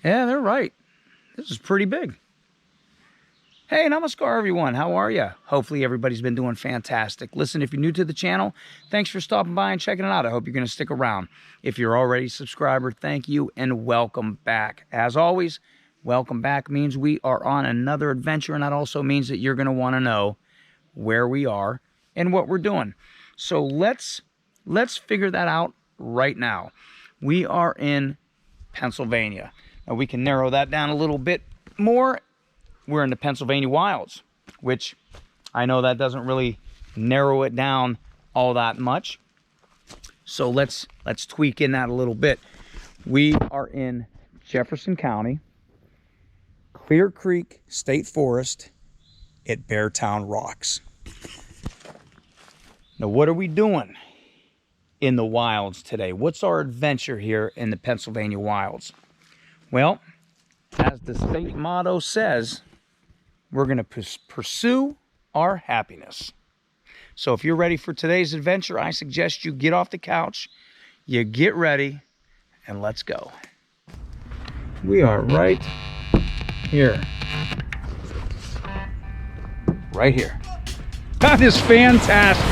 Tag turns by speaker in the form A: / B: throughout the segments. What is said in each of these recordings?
A: Yeah, they're right. This is pretty big. Hey, namaskar, everyone. How are you? Hopefully everybody's been doing fantastic. Listen, if you're new to the channel, thanks for stopping by and checking it out. I hope you're going to stick around. If you're already a subscriber, thank you and welcome back. As always, welcome back means we are on another adventure, and that also means that you're going to want to know where we are and what we're doing. So let's figure that out right now. We are in Pennsylvania. Now we can narrow that down a little bit more. We're in the Pennsylvania wilds, which I know that doesn't really narrow it down all that much. So let's tweak in that a little bit. We are in Jefferson County, Clear Creek State Forest at Beartown Rocks. Now, what are we doing in the wilds today? What's our adventure here in the Pennsylvania wilds? Well, as the state motto says, we're going to pursue our happiness. So if you're ready for today's adventure, I suggest you get off the couch, you get ready, and let's go. We are right here. Right here. That is fantastic.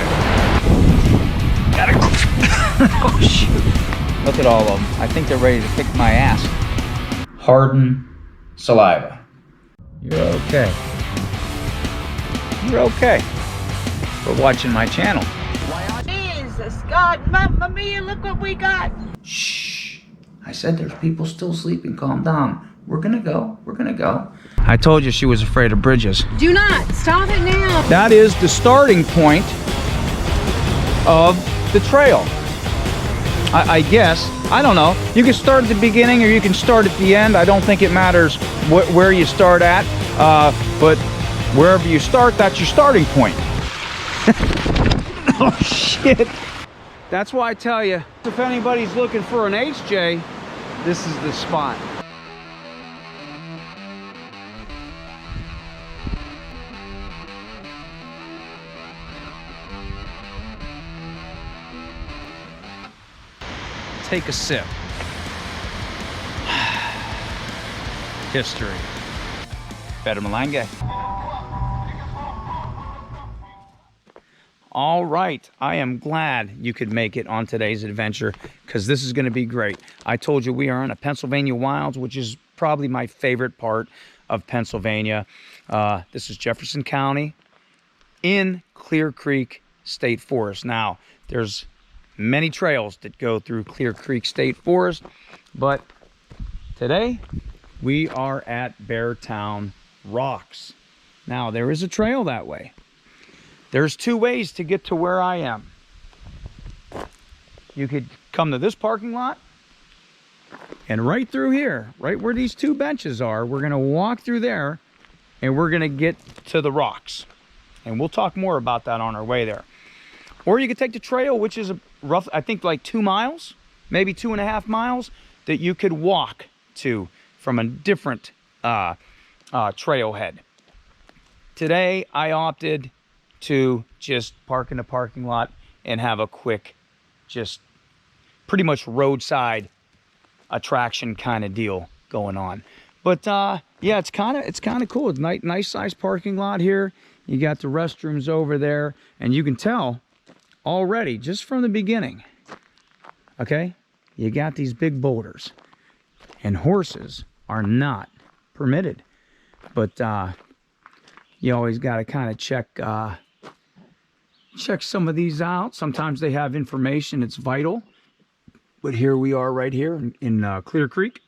A: Gotta go. Oh, shoot. Look at all of them. I think they're ready to kick my ass. Harden saliva. You're okay. You're okay for watching my channel.
B: Jesus, God, Mamma Mia, look what we got.
A: Shh. I said there's people still sleeping. Calm down. We're gonna go. We're gonna go. I told you she was afraid of bridges.
B: Do not. Stop it now.
A: That is the starting point of the trail. I guess. I don't know. You can start at the beginning or you can start at the end. I don't think it matters where you start at. But wherever you start, that's your starting point. Oh, shit. That's why I tell you, if anybody's looking for an HJ, this is the spot. Take a sip. History. Better Malanga. All right, I am glad you could make it on today's adventure because this is going to be great. I told you we are in a Pennsylvania wilds, which is probably my favorite part of Pennsylvania. This is Jefferson County in Clear Creek State Forest. Now, there's many trails that go through Clear Creek State Forest, but today we are at Beartown Rocks. Now, there is a trail that way. There's two ways to get to where I am. You could come to this parking lot, and right through here, right where these two benches are, we're going to walk through there, and we're going to get to the rocks. And we'll talk more about that on our way there. Or you could take the trail, which is roughly, I think, like 2 miles, maybe 2.5 miles, that you could walk to from a different trailhead. Today, I opted to just park in the parking lot and have a quick, just pretty much roadside attraction kind of deal going on. But yeah, it's kind of cool. It's nice size parking lot here. You got the restrooms over there, and you can tell already just from the beginning, okay, you got these big boulders, and horses are not permitted. But you always got to kind of check some of these out. Sometimes they have information that's vital. But here we are right here in Clear Creek.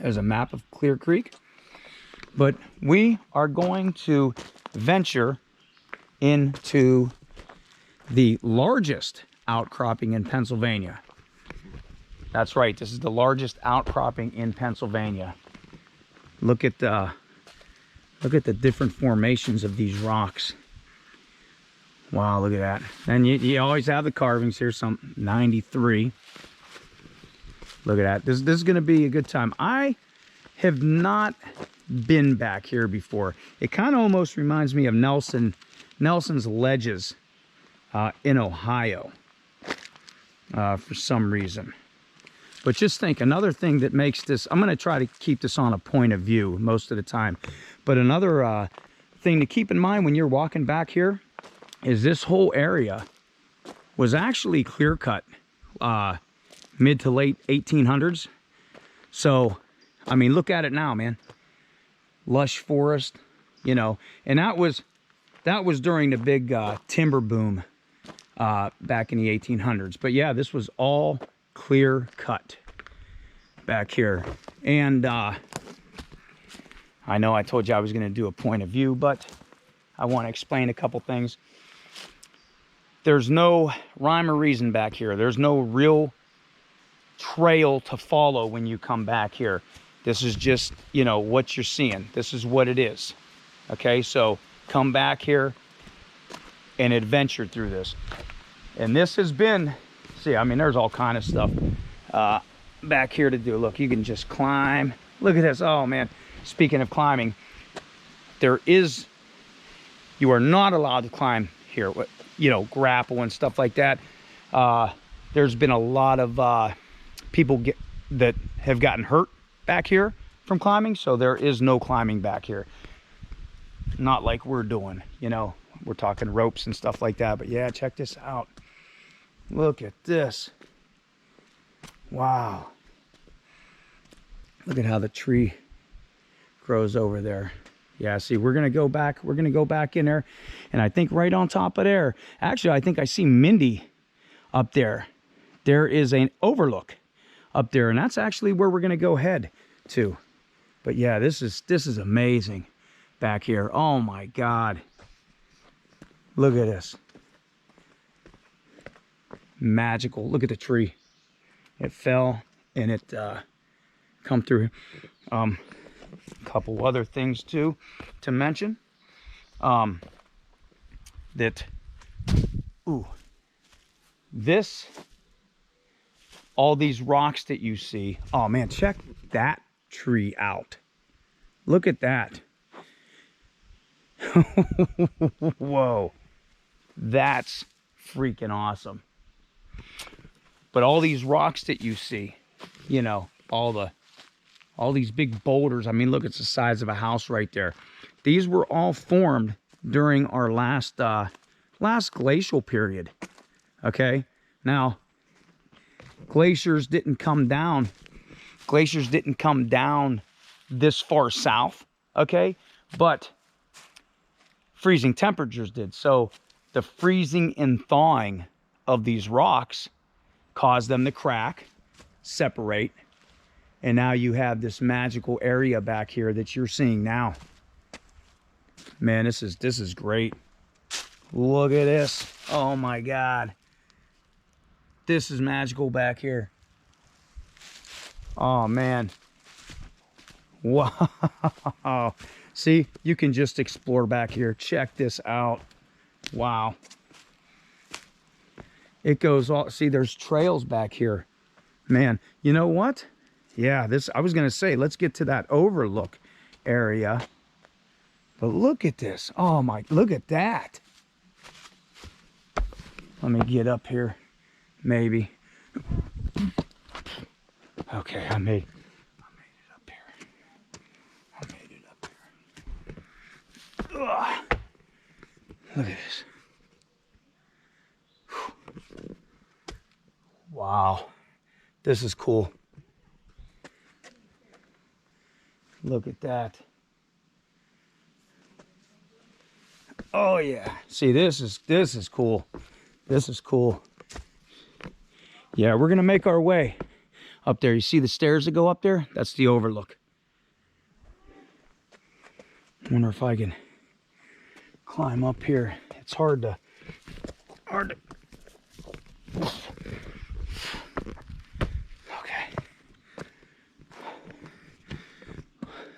A: There's a map of Clear Creek. But we are going to venture into the largest outcropping in Pennsylvania. That's right, this is the largest outcropping in Pennsylvania. Look at the different formations of these rocks. Wow, look at that. And you always have the carvings here, some 93. Look at that. This is going to be a good time. I have not been back here before. It kind of almost reminds me of Nelson's Ledges in Ohio for some reason. But just think, another thing that makes this, I'm going to try to keep this on a point of view most of the time. But another thing to keep in mind when you're walking back here is this whole area was actually clear cut mid to late 1800s. So, I mean, look at it now, man. Lush forest, you know, and that was during the big timber boom back in the 1800s. But yeah, this was all clear cut back here. And I know I told you I was going to do a point of view, but I want to explain a couple things. There's no rhyme or reason back here. There's no real trail to follow when you come back here. This is just, you know, what you're seeing. This is what it is. Okay, so come back here and adventure through this. And this has been, see, I mean, there's all kind of stuff back here to do. Look, you can just climb. Look at this. Oh, man. Speaking of climbing, you are not allowed to climb here, you know, grapple and stuff like that. There's been a lot of people that have gotten hurt back here from climbing, so there is no climbing back here. Not like we're doing, you know, we're talking ropes and stuff like that. But yeah, check this out. Look at this. Wow. Look at how the tree grows over there. Yeah, see, we're gonna go back in there, and I think right on top of there, actually I think I see Mindy up there. There is an overlook up there, and that's actually where we're gonna go head to. But yeah, this is amazing back here. Oh my God, look at this. Magical. Look at the tree. It fell and it come through. A couple other things too to mention. All these rocks that you see. Oh man, check that tree out. Look at that. Whoa, that's freaking awesome. But all these rocks that you see, you know, all these big boulders. I mean, look, it's the size of a house right there. These were all formed during our last glacial period. Okay, now glaciers didn't come down. Glaciers didn't come down this far south. Okay, but freezing temperatures did. So the freezing and thawing of these rocks caused them to crack, separate, and now you have this magical area back here that you're seeing now. Man, this is great. Look at this. Oh my God. This is magical back here. Oh man. Wow. See, you can just explore back here. Check this out. Wow. It goes all, see, there's trails back here. Man, you know what? Yeah, I was gonna say, let's get to that overlook area. But look at this. Oh my, look at that. Let me get up here, maybe. Okay, I made it up here. I made it up here. Ugh. Look at this. Wow, this is cool. Look at that. Oh yeah. See, this is cool. This is cool. Yeah, we're gonna make our way up there. You see the stairs that go up there? That's the overlook. Wonder if I can climb up here. It's hard to. Okay.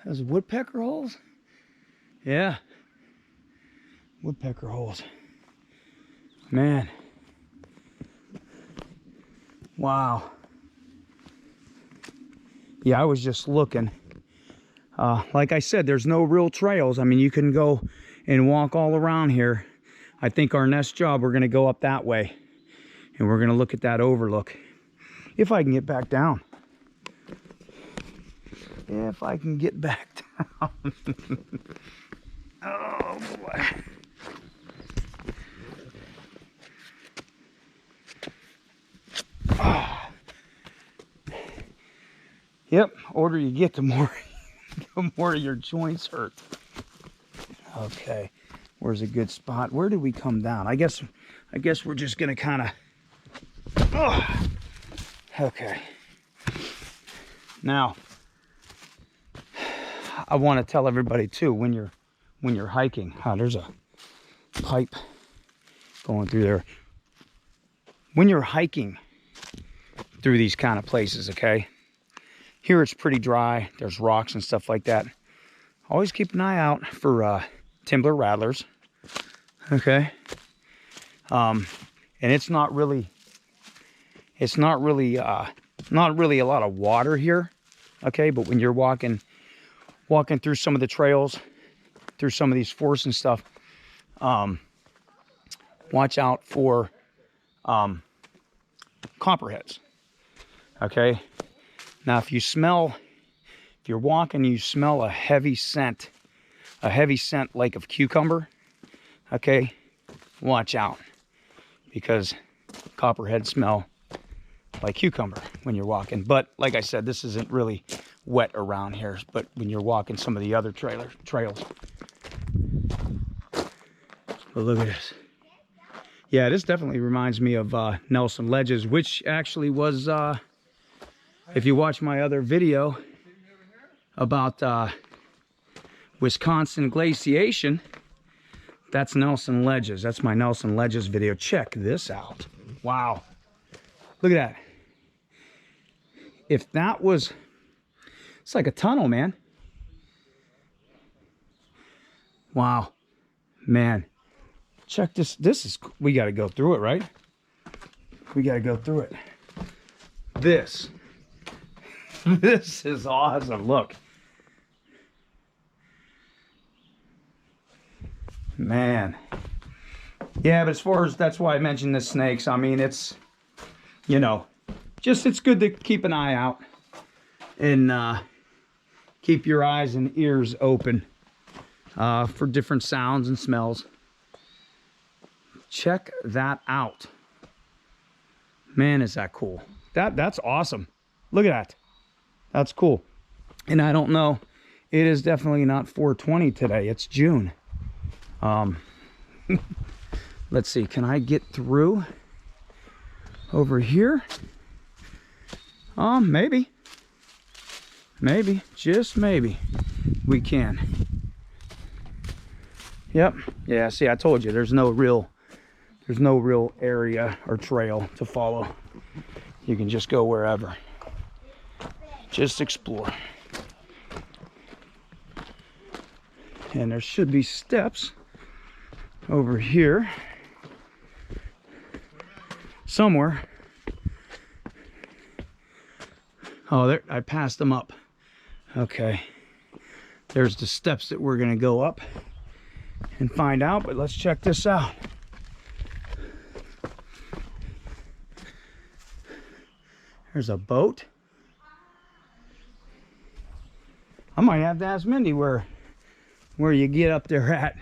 A: Those woodpecker holes? Yeah. Woodpecker holes. Man. Wow. Yeah, I was just looking. Like I said, there's no real trails. I mean, you can go and walk all around here. I think our next job, we're going to go up that way. And we're going to look at that overlook. If I can get back down. If I can get back down. Oh boy. Oh. Yep, older you get, the more your joints hurt. Okay, where's a good spot? Where did we come down? I guess we're just gonna kind of. Oh. Okay. Now, I want to tell everybody too, when you're hiking. There's a pipe going through there. When you're hiking through these kind of places, okay? Here it's pretty dry. There's rocks and stuff like that. Always keep an eye out for timber rattlers, okay? And it's not really a lot of water here, okay? But when you're walking through some of the trails, through some of these forests and stuff, watch out for copperheads, okay? Now, if you're walking, you smell a heavy scent like of cucumber, okay? Watch out, because copperheads smell like cucumber when you're walking. But like I said, this isn't really wet around here, but when you're walking some of the other trails. But look at this. Yeah, this definitely reminds me of Nelson Ledges, which actually was, if you watch my other video about Wisconsin glaciation, that's Nelson Ledges. That's my Nelson Ledges video. Check this out. Wow. Look at that. If that was, it's like a tunnel, man. Wow. Man. Check this. We got to go through it, right? We got to go through it. This is awesome. Look. Man. Yeah, but as far as, that's why I mentioned the snakes. I mean, it's, you know, just, it's good to keep an eye out and keep your eyes and ears open for different sounds and smells. Check that out. Man, is that cool. That's awesome. Look at that. That's cool. And I don't know, it is definitely not 420 today. It's June. Let's see, can I get through over here? Maybe, just maybe we can. Yep. Yeah, see, I told you there's no real area or trail to follow. You can just go wherever. Just explore. And there should be steps over here somewhere. Oh, there, I passed them up. Okay. There's the steps that we're gonna go up and find out, but let's check this out. There's a boat. I might have to ask Mindy where you get up there at.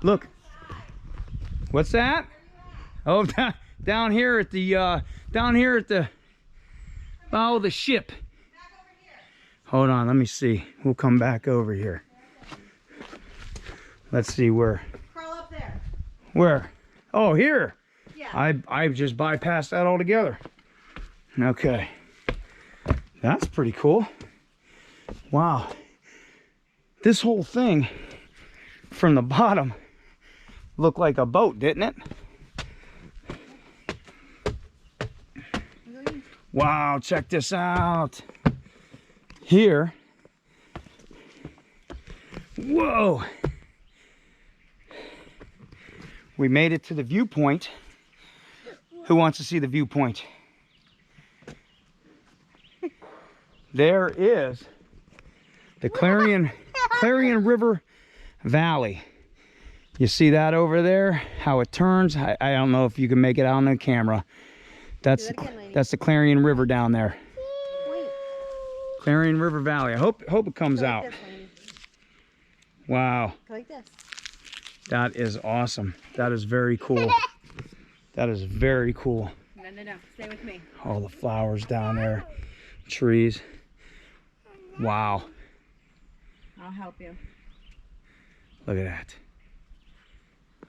A: Look. What's that? Oh, down here at the bow of the ship. Hold on, let me see. We'll come back over here. Let's see where.
B: Crawl up there.
A: Where? Oh, here.
B: Yeah.
A: I just bypassed that altogether. Okay. That's pretty cool. Wow. This whole thing from the bottom looked like a boat, didn't it? Wow, check this out. Here. Whoa. We made it to the viewpoint. Who wants to see the viewpoint? There is the Clarion River Valley. You see that over there? How it turns? I don't know if you can make it out on the camera. That's the Clarion River down there. Clarion River Valley. I hope it comes out. Wow.
C: Like this.
A: That is awesome. That is very cool. That is very cool.
C: No. Stay with me.
A: All the flowers down there, trees. Wow.
C: I'll help you.
A: Look at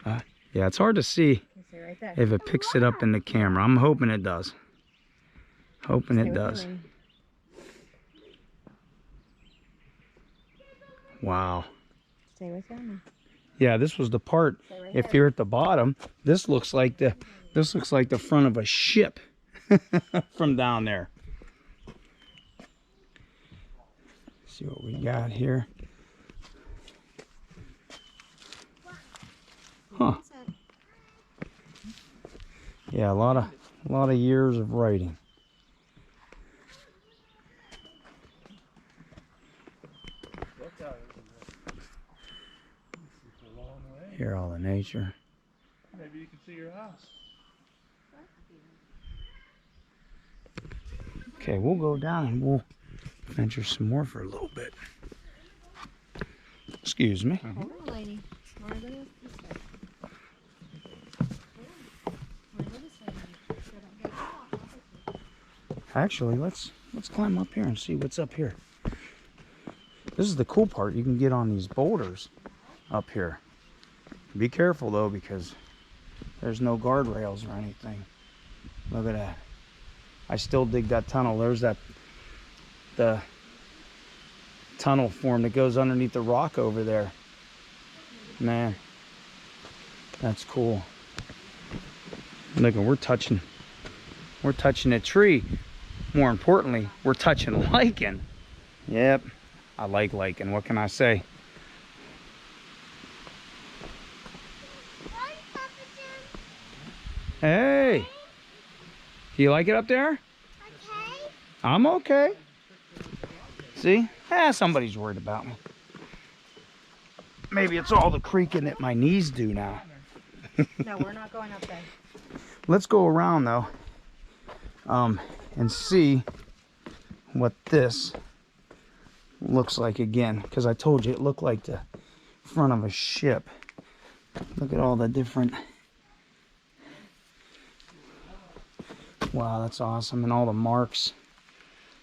A: that. Yeah, it's hard to see
C: Right there.
A: if it picks it up in the camera. I'm hoping it does. Hoping it does. Wow.
C: Stay with me.
A: Yeah, this was the part. If you're at the bottom, this looks like the front of a ship from down there. See what we got here. Huh. Yeah, a lot of years of writing. Hear all the nature.
D: Maybe you can see your house.
A: Okay, we'll go down and we'll venture some more for a little bit. Excuse me.
C: Hold on, lady. Wanna go this way? Wanna go this way, lady? So don't get caught.
A: Actually, let's climb up here and see what's up here. This is the cool part. You can get on these boulders up here. Be careful though, because there's no guardrails or anything. Look at that. I still dig that tunnel. There's the tunnel form that goes underneath the rock over there. Man, that's cool. Look, we're touching a tree. More importantly, we're touching lichen. Yep, I like lichen. What can I say? Hey, do you like it up there?
E: Okay.
A: I'm okay. See? Somebody's worried about me. Maybe it's all the creaking that my knees do now.
C: No, we're not going up there.
A: Let's go around though, and see what this looks like again. Because I told you it looked like the front of a ship. Look at all the different... Wow, that's awesome. And all the marks,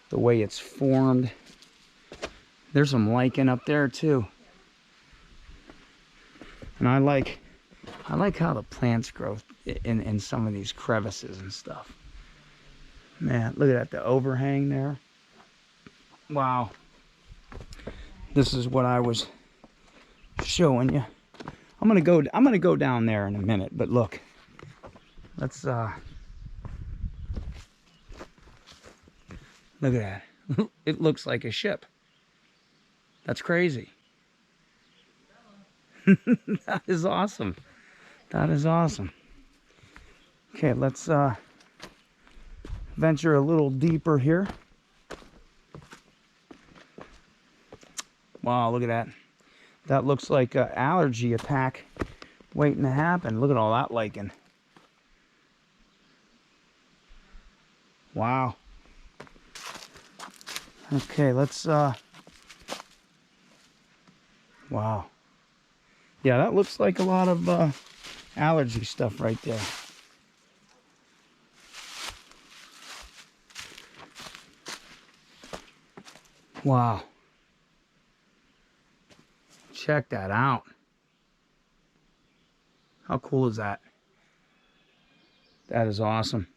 A: the way it's formed. There's some lichen up there too. And I like how the plants grow in some of these crevices and stuff. Man, look at that, the overhang there. Wow. This is what I was showing you. I'm gonna go down there in a minute, but look. Let's look at that. It looks like a ship. That's crazy. That is awesome. That is awesome. Okay, let's venture a little deeper here. Wow, look at that. That looks like an allergy attack waiting to happen. Look at all that lichen. Wow. Okay, let's wow. Yeah, that looks like a lot of allergy stuff right there. Wow. Check that out. How cool is that? That is awesome.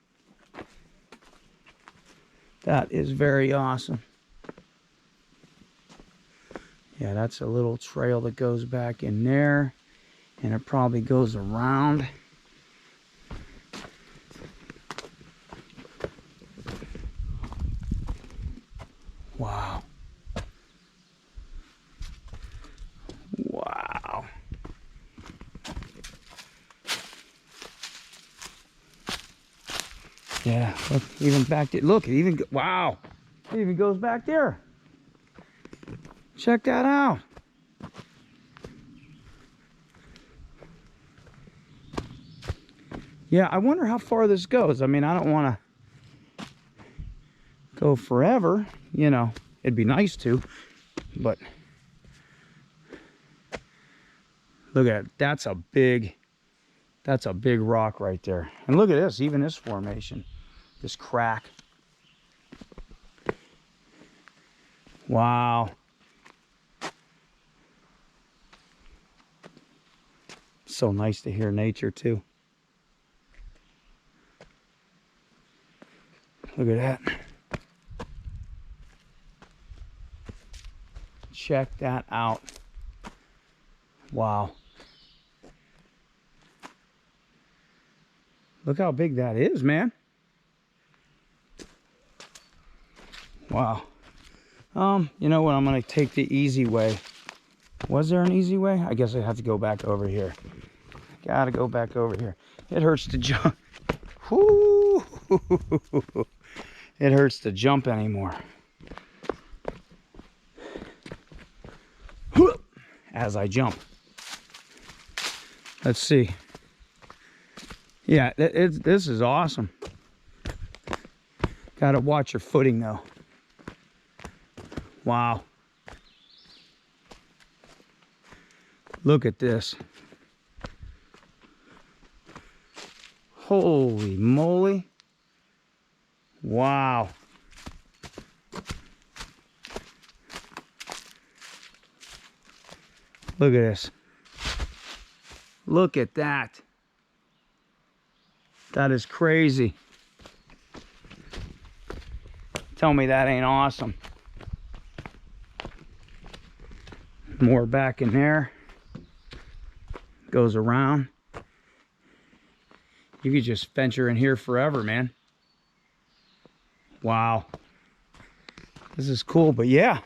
A: That is very awesome. Yeah, that's a little trail that goes back in there, and it probably goes around. Wow. Wow. Yeah, look, even back there. Look, it even, wow. It even goes back there. Check that out. Yeah, I wonder how far this goes. I mean, I don't want to go forever, you know. It'd be nice to, but look at it. That's a big rock right there. And look at this, even this formation, this crack. Wow. So nice to hear nature too. Look at that. Check that out. Wow. Look how big that is, man. Wow. You know what? I'm going to take the easy way. Was there an easy way? I guess I have to go back over here. Gotta go back over here. It hurts to jump. Whoo! It hurts to jump anymore. As I jump. Let's see. Yeah, this is awesome. Gotta watch your footing though. Wow. Look at this. Holy moly. Wow. Look at this. Look at that. That is crazy. Tell me that ain't awesome. More back in there. Goes around. You could just venture in here forever, man. Wow. This is cool, but yeah.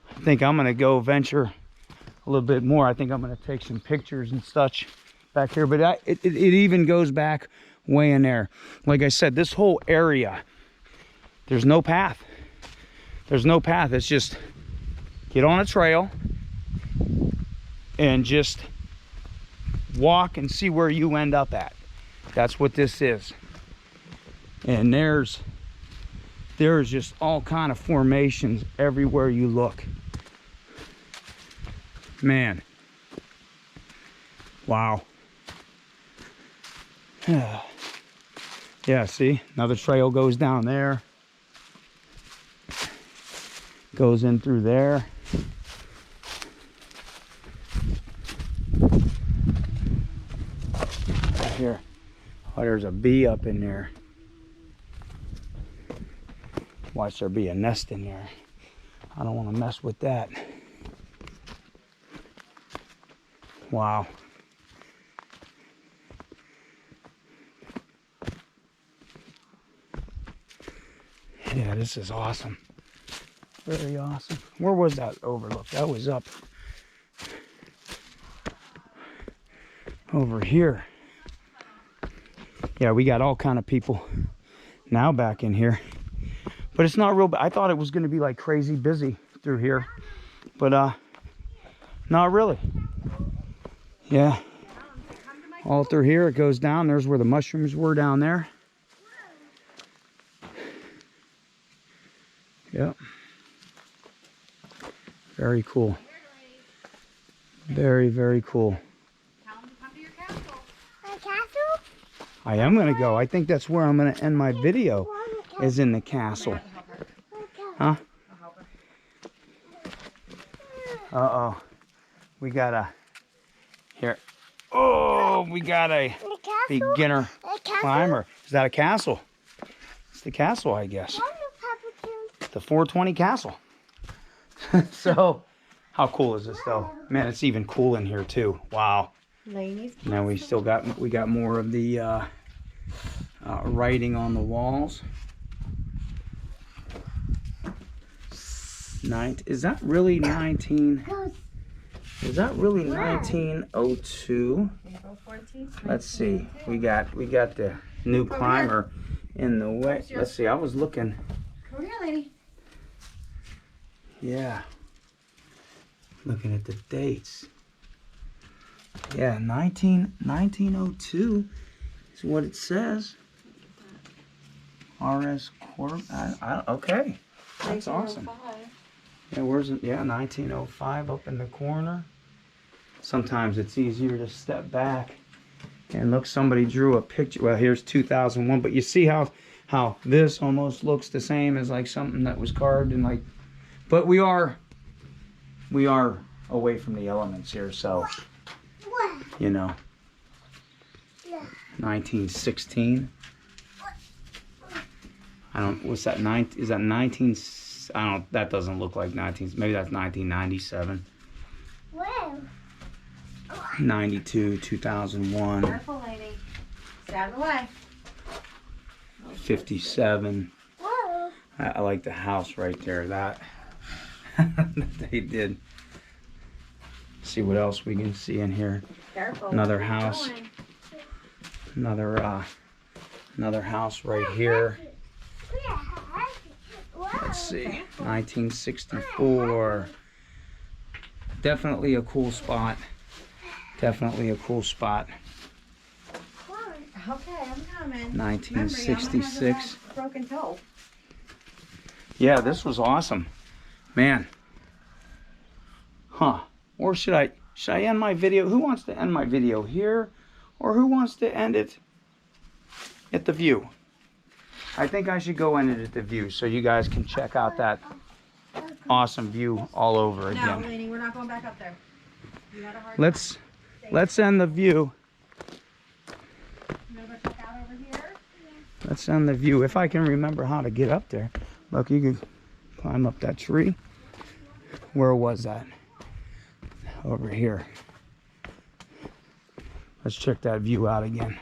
A: I think I'm gonna go venture a little bit more. I think I'm gonna take some pictures and such back here, but it even goes back way in there. Like I said, this whole area, there's no path. There's no path. It's just get on a trail and just walk and see where you end up at. That's what this is. And there's just all kind of formations everywhere you look. Man. Wow. Yeah, see? Another trail goes down there. Goes in through there. Right here. Oh, there's a bee up in there. Watch there be a nest in there. I don't want to mess with that. Wow. Yeah, this is awesome. Very awesome. Where was that overlook? That was up over here. Yeah, we got all kind of people now back in here. But it's not real bad. I thought it was going to be like crazy busy through here. But not really. Yeah. All through here it goes down. There's where the mushrooms were down there. Yep. Very cool. Very, very cool.
C: Tell them to come to your castle.
B: My castle?
A: I am going to go. I think that's where I'm going to end my video, is in the castle. Huh? Uh-oh. We got a... Here. Oh, we got a beginner climber. Is that a castle? It's the castle, I guess. The 420 castle. So, how cool is this though? Man, it's even cool in here too. Wow. Now we still got more of the writing on the walls. Is that really 19? Is that really 1902? Let's see. We got the new climber in the way. Let's see. I was looking.
C: Come here, lady.
A: Yeah. Looking at the dates. Yeah, 1902 is what it says. RS Corp. Okay. That's awesome. Yeah, where's it? Yeah, 1905 up in the corner. Sometimes it's easier to step back and look. Somebody drew a picture. Well, here's 2001, but you see how this almost looks the same as like something that was carved in like. But we are away from the elements here, so you know. 1916. I don't. What's that? Is that 19? I don't. That doesn't look like 19. Maybe that's 1997.
C: Whoa.
A: 92, 2001.
B: Careful, lady. Stay out of the way.
A: 57.
C: Whoa.
A: I like the house right there. That they did. See what else we can see in here.
B: Careful.
A: Another
B: Keep
A: house.
B: going.
A: Another house right here.
C: Whoa.
A: Let's see, 1964. Definitely a cool spot. Definitely a cool spot.
B: Okay, I'm coming.
A: 1966.
B: Broken toe.
A: Yeah, this was awesome, man. Huh? Or should I end my video? Who wants to end my video here, or who wants to end it at the view? I think I should go end it at the view so you guys can check out that awesome view all over
B: No,
A: again.
B: Lainey, we're not going back up there. You had a hard
A: Let's end the view.
B: time. You wanna go check out over here?
A: Let's end the view. If I can remember how to get up there. Look, you can climb up that tree. Where was that? Over here. Let's check that view out again.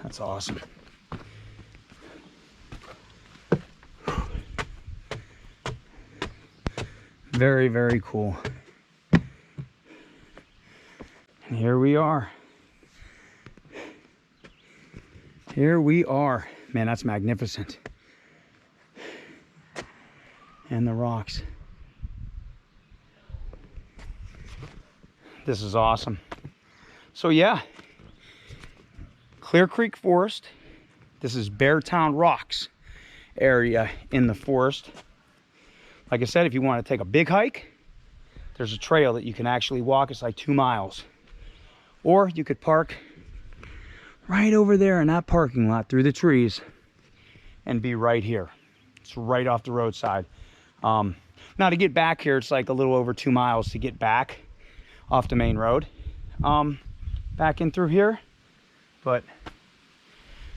A: That's awesome. Very, very cool. And here we are. Here we are. Man, that's magnificent. And the rocks. This is awesome. So yeah, Clear Creek Forest. This is Beartown Rocks area in the forest. Like I said, if you want to take a big hike, there's a trail that you can actually walk. It's like 2 miles. Or you could park right over there in that parking lot through the trees and be right here. It's right off the roadside. Now to get back here, it's like a little over 2 miles to get back off the main road. Back in through here. But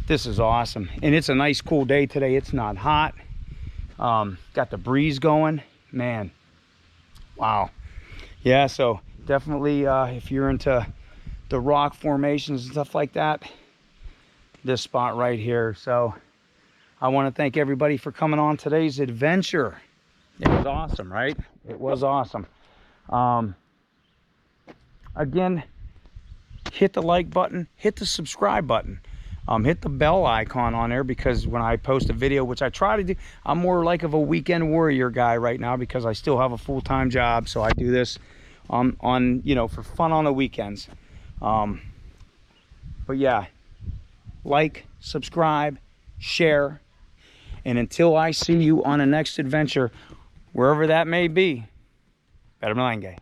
A: this is awesome. And it's a nice cool day today. It's not hot. Got the breeze going. Man, wow. Yeah, so definitely if you're into the rock formations and stuff like that, this spot right here. So I want to thank everybody for coming on today's adventure. It was awesome, right? It was awesome. Again, hit the like button, hit the subscribe button, hit the bell icon on there, because when I post a video, which I try to do, I'm more like of a weekend warrior guy right now because I still have a full-time job. So I do this on you know, for fun on the weekends. But yeah, like, subscribe, share, and until I see you on the next adventure, wherever that may be, better Malenge.